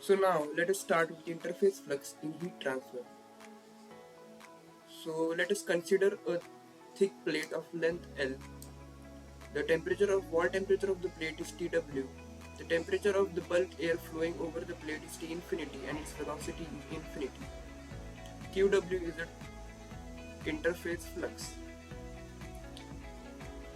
So now let us start with interface flux in heat transfer. So let us consider a thick plate of length L. The wall temperature of the plate is Tw. The temperature of the bulk air flowing over the plate is T infinity and its velocity is infinity. Qw is the interface flux.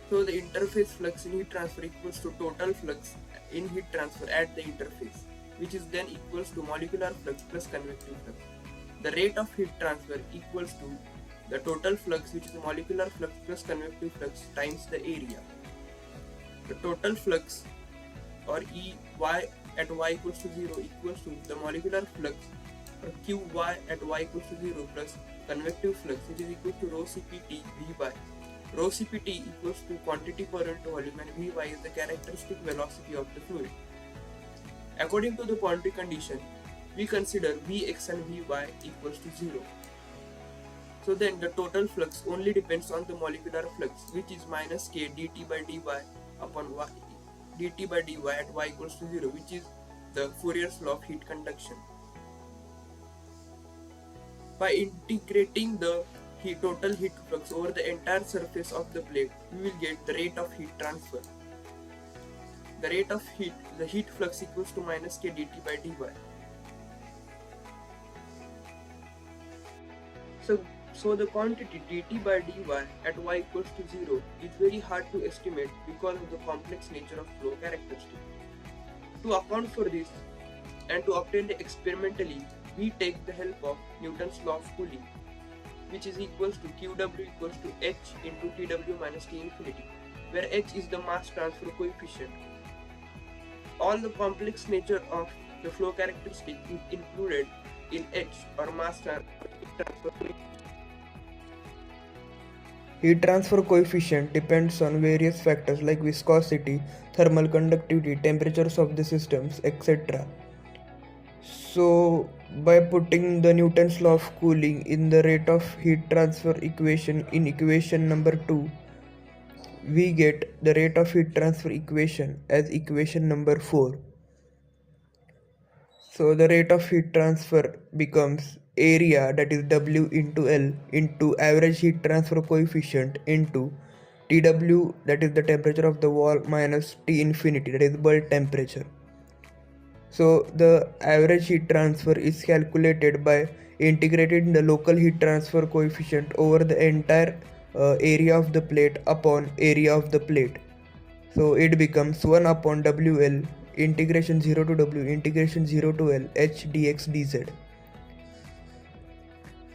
So the interface flux in heat transfer equals to total flux in heat transfer at the interface, which is then equals to molecular flux plus convective flux. The rate of heat transfer equals to the total flux, which is the molecular flux plus convective flux times the area. The total flux, or Ey at y equals to 0, equals to the molecular flux, or Qy at y equals to 0 plus convective flux, which is equal to rho Cpt Vy. Rho Cpt equals to quantity per unit volume and Vy is the characteristic velocity of the fluid. According to the boundary condition, we consider Vx and Vy equals to 0. So then the total flux only depends on the molecular flux, which is minus k dt by dy upon y, dt by dy at y equals to 0, which is the Fourier's law of heat conduction. By integrating the total heat flux over the entire surface of the plate, we will get the rate of heat transfer. The rate of the heat flux equals to minus k dt by dy. So the quantity dt by dy at y equals to 0 is very hard to estimate because of the complex nature of flow characteristic. To account for this and to obtain it experimentally, we take the help of Newton's law of cooling, which is equals to Qw equals to h into Tw minus T infinity, where h is the mass transfer coefficient. All the complex nature of the flow characteristic is included in h, or mass transfer coefficient. Heat transfer coefficient depends on various factors like viscosity, thermal conductivity, temperatures of the systems, etc. So, by putting the Newton's law of cooling in the rate of heat transfer equation in equation number 2, we get the rate of heat transfer equation as equation number 4. So the rate of heat transfer becomes area, that is W into L, into average heat transfer coefficient into Tw, that is the temperature of the wall, minus T infinity, that is bulk temperature. So the average heat transfer is calculated by integrating the local heat transfer coefficient over the entire area of the plate upon area of the plate. So it becomes 1 upon WL integration 0 to W integration 0 to L H dx dz.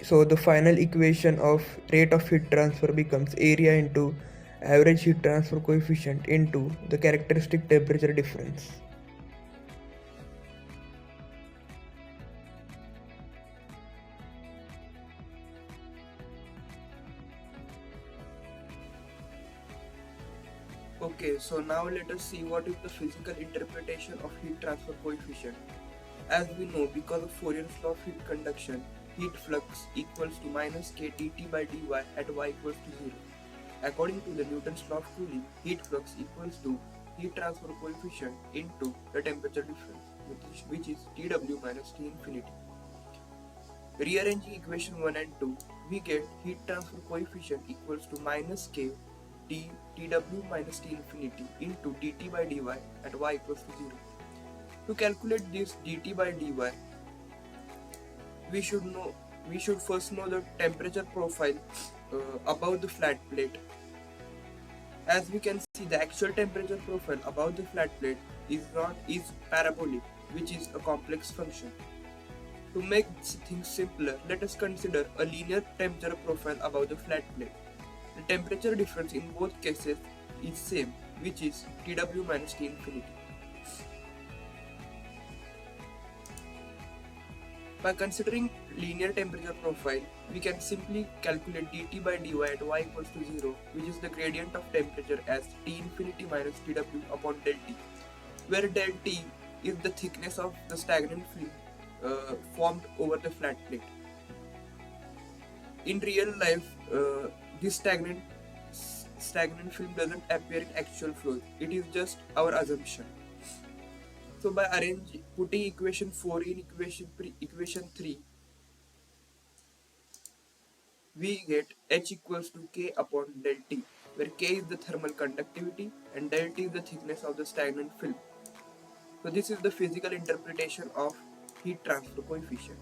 So the final equation of rate of heat transfer becomes area into average heat transfer coefficient into the characteristic temperature difference. Okay, so now let us see what is the physical interpretation of heat transfer coefficient. As we know, because of Fourier's law of heat conduction, heat flux equals to minus k dt by dy at y equals to 0. According to the Newton's law of cooling, heat flux equals to heat transfer coefficient into the temperature difference, which is Tw minus T infinity. Rearranging equation 1 and 2, we get heat transfer coefficient equals to minus k Tw minus T infinity into dt by dy at y equals to 0. To calculate this dt by dy, we should first know the temperature profile above the flat plate. As we can see, the actual temperature profile above the flat plate is parabolic, which is a complex function. To make things simpler, let us consider a linear temperature profile above the flat plate. The temperature difference in both cases is same, which is Tw minus T infinity. By considering linear temperature profile, we can simply calculate dt by dy at y equals to 0, which is the gradient of temperature, as T infinity minus Tw upon del T, where del T is the thickness of the stagnant film formed over the flat plate. In real life, this stagnant film doesn't appear in actual flow. It is just our assumption. So by putting equation 4 in equation 3, we get H equals to K upon del T, where K is the thermal conductivity and del T is the thickness of the stagnant film. So this is the physical interpretation of heat transfer coefficient.